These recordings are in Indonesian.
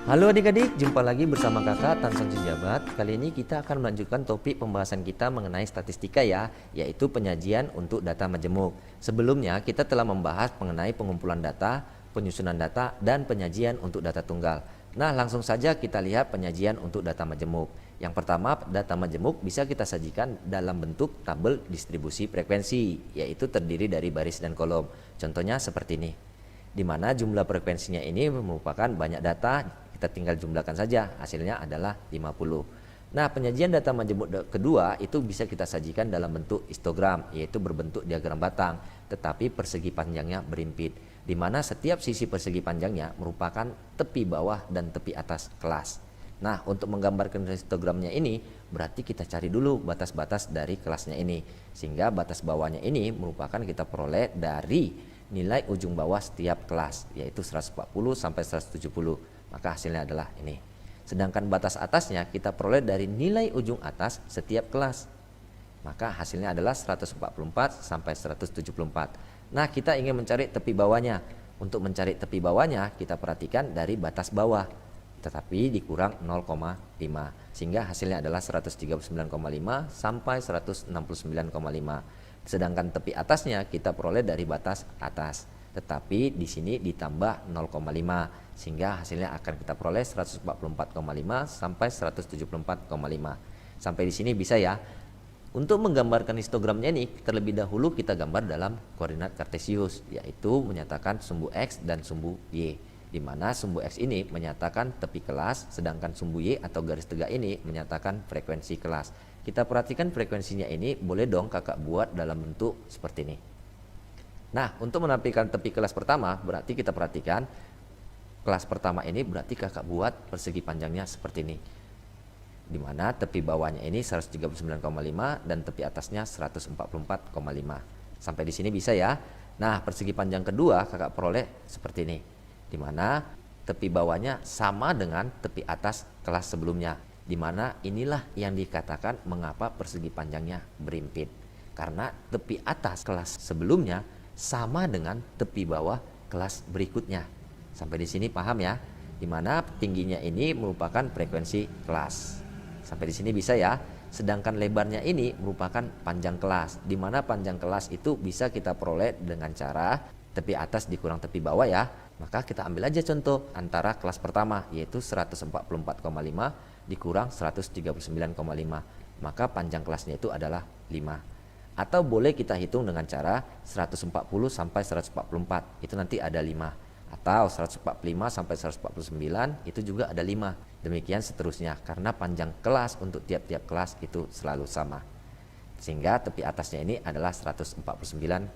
Halo adik-adik, jumpa lagi bersama kakak Tansan Sujabat. Kali ini kita akan melanjutkan topik pembahasan kita mengenai statistika ya, yaitu penyajian untuk data majemuk. Sebelumnya kita telah membahas mengenai pengumpulan data, penyusunan data, dan penyajian untuk data tunggal. Nah, langsung saja kita lihat penyajian untuk data majemuk. Yang pertama, data majemuk bisa kita sajikan dalam bentuk tabel distribusi frekuensi, yaitu terdiri dari baris dan kolom. Contohnya seperti ini, di mana jumlah frekuensinya ini merupakan banyak data. Kita tinggal jumlahkan saja, hasilnya adalah 50. Nah, penyajian data majemuk kedua itu bisa kita sajikan dalam bentuk histogram, yaitu berbentuk diagram batang, tetapi persegi panjangnya berimpit, di mana setiap sisi persegi panjangnya merupakan tepi bawah dan tepi atas kelas. Nah, untuk menggambarkan histogramnya ini, berarti kita cari dulu batas-batas dari kelasnya ini, sehingga batas bawahnya ini merupakan kita peroleh dari nilai ujung bawah setiap kelas, yaitu 140 sampai 170. Maka hasilnya adalah ini. Sedangkan batas atasnya kita peroleh dari nilai ujung atas setiap kelas. Maka hasilnya adalah 144 sampai 174. Nah, kita ingin mencari tepi bawahnya. Untuk mencari tepi bawahnya kita perhatikan dari batas bawah, tetapi dikurang 0,5. Sehingga hasilnya adalah 139,5 sampai 169,5. Sedangkan tepi atasnya kita peroleh dari batas atas, tetapi di sini ditambah 0,5 sehingga hasilnya akan kita peroleh 144,5 sampai 174,5. Sampai di sini bisa ya. Untuk menggambarkan histogramnya ini, terlebih dahulu kita gambar dalam koordinat kartesius, yaitu menyatakan sumbu X dan sumbu Y, di mana sumbu X ini menyatakan tepi kelas, sedangkan sumbu Y atau garis tegak ini menyatakan frekuensi kelas. Kita perhatikan frekuensinya ini, boleh dong kakak buat dalam bentuk seperti ini. Nah, untuk menampilkan tepi kelas pertama, berarti kita perhatikan kelas pertama ini berarti kakak buat persegi panjangnya seperti ini, di mana tepi bawahnya ini 139,5 dan tepi atasnya 144,5. Sampai di sini bisa ya. Nah, persegi panjang kedua kakak peroleh seperti ini, di mana tepi bawahnya sama dengan tepi atas kelas sebelumnya, di mana inilah yang dikatakan mengapa persegi panjangnya berimpit, karena tepi atas kelas sebelumnya sama dengan tepi bawah kelas berikutnya. Sampai di sini paham ya, di mana tingginya ini merupakan frekuensi kelas. Sampai di sini bisa ya. Sedangkan lebarnya ini merupakan panjang kelas, di mana panjang kelas itu bisa kita peroleh dengan cara tepi atas dikurang tepi bawah ya. Maka kita ambil aja contoh antara kelas pertama, yaitu 144,5 dikurang 139,5. Maka panjang kelasnya itu adalah 5. Atau boleh kita hitung dengan cara 140 sampai 144, itu nanti ada 5. Atau 145 sampai 149 itu juga ada 5. Demikian seterusnya, karena panjang kelas untuk tiap-tiap kelas itu selalu sama. Sehingga tepi atasnya ini adalah 149,5.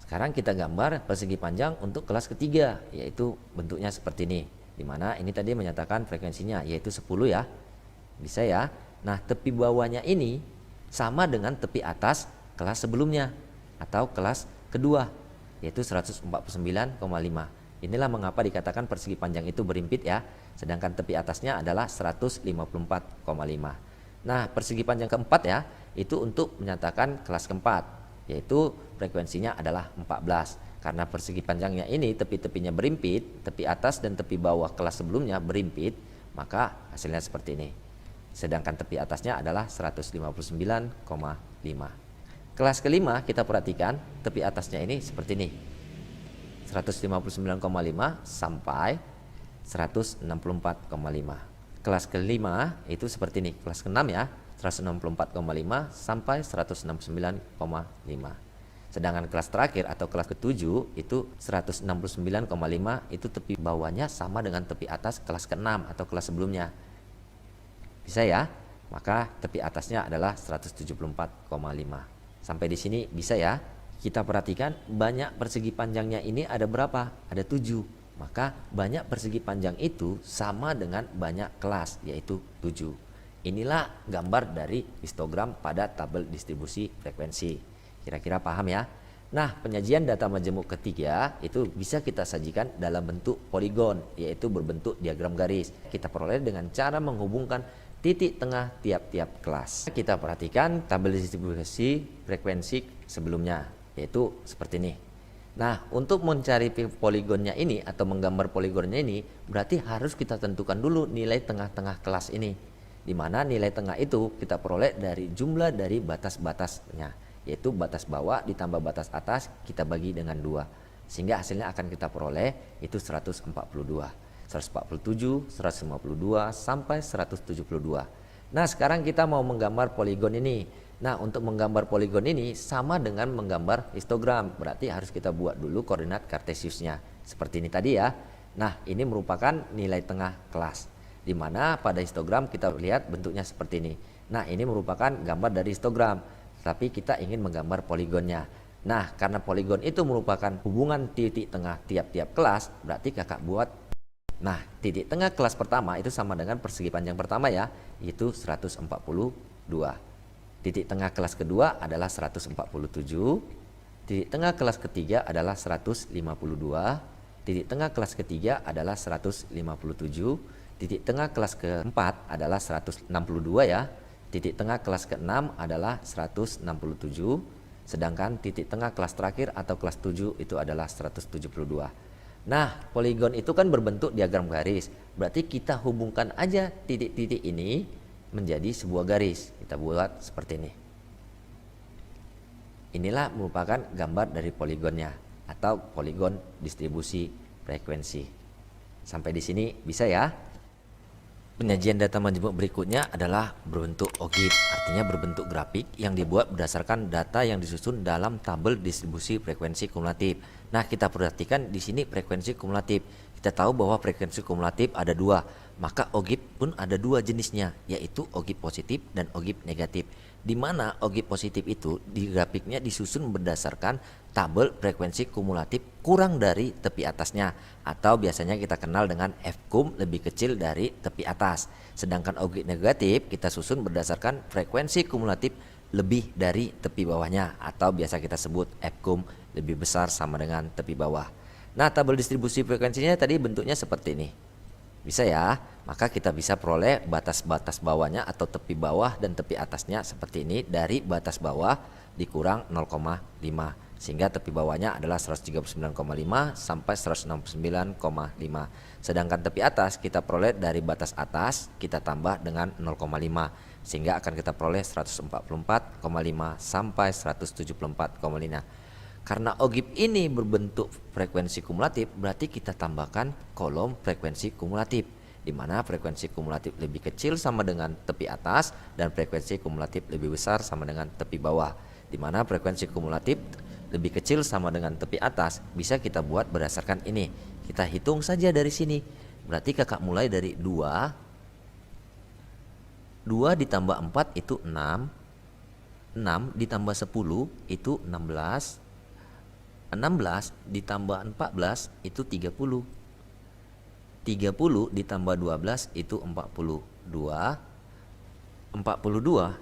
Sekarang kita gambar persegi panjang untuk kelas ketiga, yaitu bentuknya seperti ini, dimana ini tadi menyatakan frekuensinya yaitu 10 ya. Bisa ya. Nah, tepi bawahnya ini sama dengan tepi atas kelas sebelumnya atau kelas kedua, yaitu 149,5. Inilah mengapa dikatakan persegi panjang itu berimpit ya. Sedangkan tepi atasnya adalah 154,5. Nah, persegi panjang keempat ya, itu untuk menyatakan kelas keempat, yaitu frekuensinya adalah 14. Karena persegi panjangnya ini tepi-tepinya berimpit, tepi atas dan tepi bawah kelas sebelumnya berimpit, maka hasilnya seperti ini. Sedangkan tepi atasnya adalah 159,5. Kelas kelima kita perhatikan tepi atasnya ini seperti ini, 159,5 sampai 164,5. Kelas kelima itu seperti ini. Kelas keenam ya, 164,5 sampai 169,5. Sedangkan kelas terakhir atau kelas ketujuh itu 169,5, itu tepi bawahnya sama dengan tepi atas kelas keenam atau kelas sebelumnya. Bisa ya? Maka tepi atasnya adalah 174,5. Sampai di sini bisa ya. Kita perhatikan banyak persegi panjangnya ini ada berapa? Ada 7. Maka banyak persegi panjang itu sama dengan banyak kelas, yaitu 7. Inilah gambar dari histogram pada tabel distribusi frekuensi. Kira-kira paham ya? Nah, penyajian data majemuk ketiga itu bisa kita sajikan dalam bentuk poligon, yaitu berbentuk diagram garis. Kita peroleh dengan cara menghubungkan titik tengah tiap-tiap kelas. Kita perhatikan tabel distribusi frekuensi sebelumnya, yaitu seperti ini. Nah, untuk mencari poligonnya ini atau menggambar poligonnya ini, berarti harus kita tentukan dulu nilai tengah-tengah kelas ini. Di mana nilai tengah itu kita peroleh dari jumlah dari batas-batasnya, yaitu batas bawah ditambah batas atas kita bagi dengan 2. Sehingga hasilnya akan kita peroleh itu 142, 147, 152 sampai 172. Nah, sekarang kita mau menggambar poligon ini. Nah, untuk menggambar poligon ini sama dengan menggambar histogram, berarti harus kita buat dulu koordinat kartesiusnya seperti ini tadi ya. Nah, ini merupakan nilai tengah kelas, di mana pada histogram kita lihat bentuknya seperti ini. Nah, ini merupakan gambar dari histogram, tapi kita ingin menggambar poligonnya. Nah, karena poligon itu merupakan hubungan titik tengah tiap-tiap kelas, berarti kakak buat. Nah, titik tengah kelas pertama itu sama dengan persegi panjang pertama ya, yaitu 142. Titik tengah kelas kedua adalah 147, titik tengah kelas ketiga adalah 152, titik tengah kelas ketiga adalah 157, titik tengah kelas keempat adalah 162 ya, titik tengah kelas keenam adalah 167, sedangkan titik tengah kelas terakhir atau kelas 7 itu adalah 172. Nah, poligon itu kan berbentuk diagram garis, berarti kita hubungkan aja titik-titik ini menjadi sebuah garis. Kita buat seperti ini. Inilah merupakan gambar dari poligonnya atau poligon distribusi frekuensi. Sampai di sini bisa ya. Penyajian data majemuk berikutnya adalah berbentuk OGIF, artinya berbentuk grafik yang dibuat berdasarkan data yang disusun dalam tabel distribusi frekuensi kumulatif. Nah, kita perhatikan di sini frekuensi kumulatif. Kita tahu bahwa frekuensi kumulatif ada 2, maka OGIF pun ada 2 jenisnya, yaitu OGIF positif dan OGIF negatif. Di mana OGIF positif itu di grafiknya disusun berdasarkan tabel frekuensi kumulatif kurang dari tepi atasnya, atau biasanya kita kenal dengan F-kum lebih kecil dari tepi atas. Sedangkan OGIF negatif kita susun berdasarkan frekuensi kumulatif lebih dari tepi bawahnya, atau biasa kita sebut F-kum lebih besar sama dengan tepi bawah. Nah, tabel distribusi frekuensinya tadi bentuknya seperti ini. Bisa ya, maka kita bisa peroleh batas-batas bawahnya atau tepi bawah dan tepi atasnya seperti ini dari batas bawah dikurang 0,5. Sehingga tepi bawahnya adalah 139,5 sampai 169,5. Sedangkan tepi atas kita peroleh dari batas atas kita tambah dengan 0,5. Sehingga akan kita peroleh 144,5 sampai 174,5. Karena OGIF ini berbentuk frekuensi kumulatif, berarti kita tambahkan kolom frekuensi kumulatif, di mana frekuensi kumulatif lebih kecil sama dengan tepi atas dan frekuensi kumulatif lebih besar sama dengan tepi bawah. Di mana frekuensi kumulatif lebih kecil sama dengan tepi atas bisa kita buat berdasarkan ini. Kita hitung saja dari sini. Berarti kakak mulai dari 2 ditambah 4 itu 6, 6 ditambah 10 itu 16, 16 ditambah 14 itu 30, 30 ditambah 12 itu 42, 42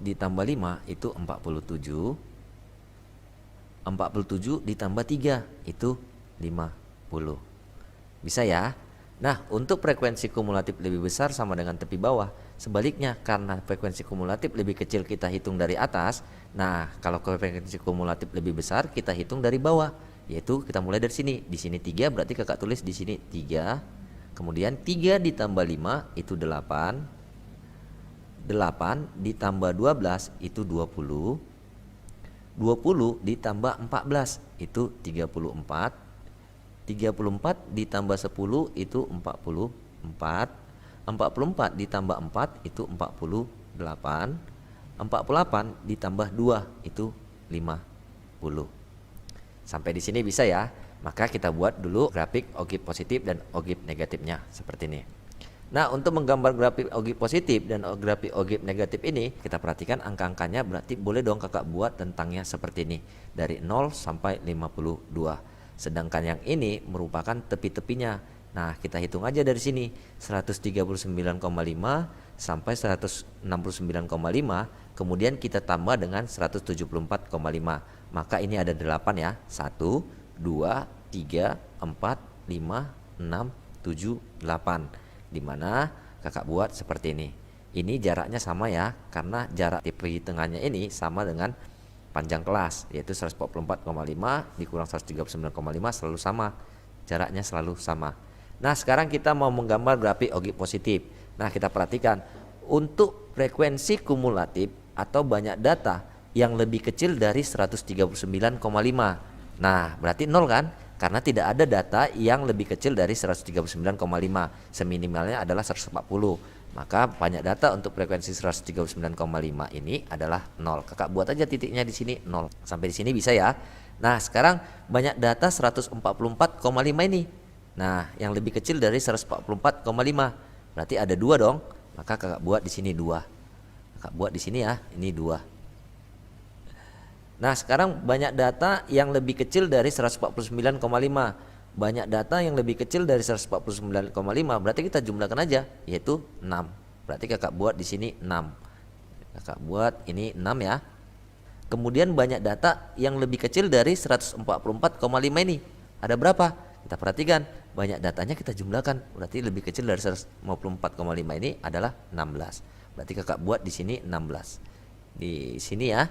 ditambah 5 itu 47, 47 ditambah 3 itu 50. Bisa ya? Nah, untuk frekuensi kumulatif lebih besar sama dengan tepi bawah. Sebaliknya, karena frekuensi kumulatif lebih kecil kita hitung dari atas. Nah, kalau frekuensi kumulatif lebih besar kita hitung dari bawah. Yaitu kita mulai dari sini. Di sini 3 berarti kakak tulis di sini 3. Kemudian 3 ditambah 5 itu 8. 8 ditambah 12 itu 20. 20 ditambah 14 itu 34. 34 ditambah 10 itu 44. 44 ditambah 4 itu 48. 48 ditambah 2 itu 50. Sampai di sini bisa ya. Maka kita buat dulu grafik OGIF positif dan OGIF negatifnya seperti ini. Nah, untuk menggambar grafik OGIF positif dan grafik OGIF negatif ini, kita perhatikan angka-angkanya, berarti boleh dong kakak buat tentangnya seperti ini. Dari 0 sampai 52. Sedangkan yang ini merupakan tepi-tepinya. Nah, kita hitung aja dari sini. 139,5 sampai 169,5. Kemudian kita tambah dengan 174,5. Maka ini ada 8 ya. 1, 2, 3, 4, 5, 6, 7, 8. Dimana kakak buat seperti ini. Ini jaraknya sama ya, karena jarak tepi tengahnya ini sama dengan panjang kelas, yaitu 144,5 dikurang 139,5 selalu sama, jaraknya selalu sama. Nah sekarang kita mau menggambar grafik ogib positif. Nah kita perhatikan, untuk frekuensi kumulatif atau banyak data yang lebih kecil dari 139,5. Nah berarti 0 kan? Karena tidak ada data yang lebih kecil dari 139,5, seminimalnya adalah 140. Maka banyak data untuk frekuensi 139,5 ini adalah 0. Kakak buat aja titiknya di sini 0. Sampai di sini bisa ya. Nah, sekarang banyak data 144,5 ini. Nah, yang lebih kecil dari 144,5. Berarti ada 2 dong. Maka kakak buat di sini 2. Kakak buat di sini ya, ini 2. Nah, sekarang banyak data yang lebih kecil dari 149,5. Banyak data yang lebih kecil dari 149,5, berarti kita jumlahkan aja, yaitu 6. Berarti kakak buat di sini 6. Kakak buat ini 6 ya. Kemudian banyak data yang lebih kecil dari 144,5 ini. Ada berapa? Kita perhatikan, banyak datanya kita jumlahkan, berarti lebih kecil dari 154,5 ini adalah 16. Berarti kakak buat di sini 16. Di sini ya.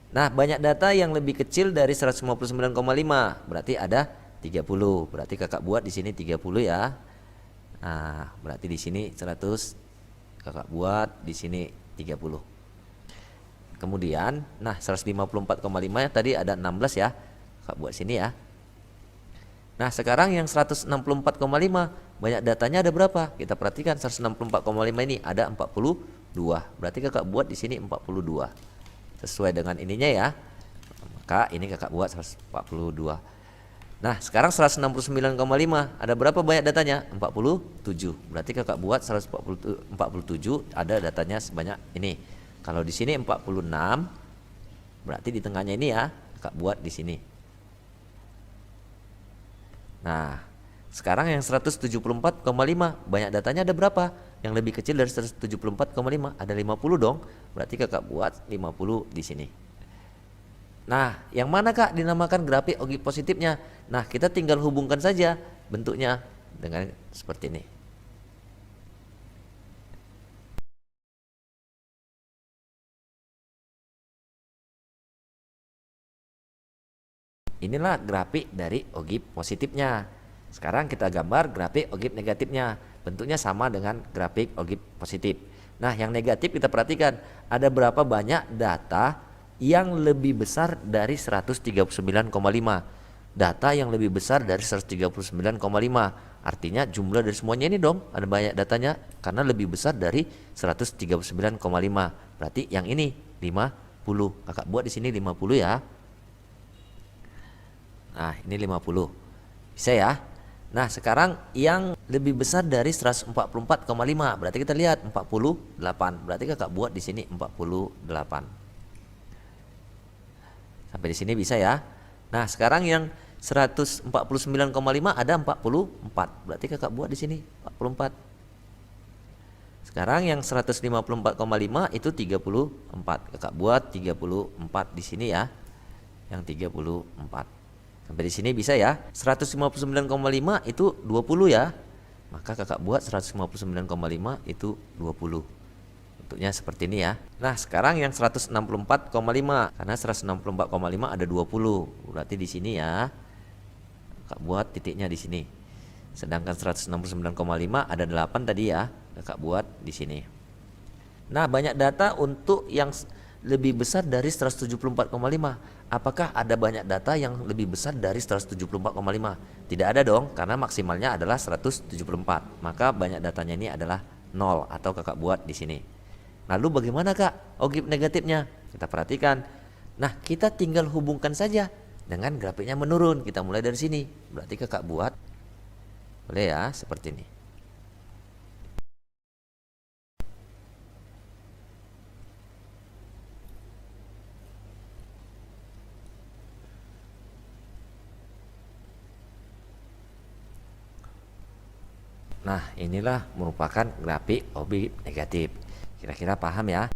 Nah, banyak data yang lebih kecil dari 159,5, berarti ada 30. Berarti kakak buat di sini 30 ya. Nah, berarti di sini 100, kakak buat di sini 30. Kemudian, nah 154,5 tadi ada 16 ya. Kakak buat sini ya. Nah, sekarang yang 164,5 banyak datanya ada berapa? Kita perhatikan 164,5 ini ada 42. Berarti kakak buat di sini 42. Sesuai dengan ininya ya. Maka ini kakak buat 142. Nah sekarang 169,5 ada berapa banyak datanya? 47. Berarti kakak buat 147 ada datanya sebanyak ini. Kalau di sini 46, berarti di tengahnya ini ya, kakak buat di sini. Nah sekarang yang 174,5 banyak datanya ada berapa? Yang lebih kecil dari 174,5 ada 50 dong. Berarti kakak buat 50 di sini. Nah, yang mana kak dinamakan grafik ogib positifnya? Nah, kita tinggal hubungkan saja bentuknya dengan seperti ini. Inilah grafik dari ogib positifnya. Sekarang kita gambar grafik ogib negatifnya. Bentuknya sama dengan grafik ogib positif. Nah, yang negatif kita perhatikan ada berapa banyak data yang lebih besar dari 139,5. Data yang lebih besar dari 139,5. Artinya jumlah dari semuanya ini dong, ada banyak datanya karena lebih besar dari 139,5. Berarti yang ini 50. Kakak buat di sini 50 ya. Nah, ini 50. Bisa ya? Nah, sekarang yang lebih besar dari 144,5. Berarti kita lihat 48. Berarti kakak buat di sini 48. Sampai di sini bisa ya. Nah, sekarang yang 149,5 ada 44. Berarti kakak buat di sini 44. Sekarang yang 154,5 itu 34. Kakak buat 34 di sini ya. Yang 34. Sampai di sini bisa ya. 159,5 itu 20 ya. Maka kakak buat 159,5 itu 20. Bentuknya seperti ini ya. Nah, sekarang yang 164,5 karena 164,5 ada 20. Berarti di sini ya. Kakak buat titiknya di sini. Sedangkan 169,5 ada 8 tadi ya. Kakak buat di sini. Nah, banyak data untuk yang lebih besar dari 174,5. Apakah ada banyak data yang lebih besar dari 174,5? Tidak ada dong, karena maksimalnya adalah 174. Maka banyak datanya ini adalah 0 atau kakak buat di sini. Lalu bagaimana kak ogib negatifnya? Kita perhatikan. Nah, kita tinggal hubungkan saja dengan grafiknya menurun. Kita mulai dari sini. Berarti kakak buat, boleh ya, seperti ini. Nah, inilah merupakan grafik ogib negatif. Kira-kira paham ya?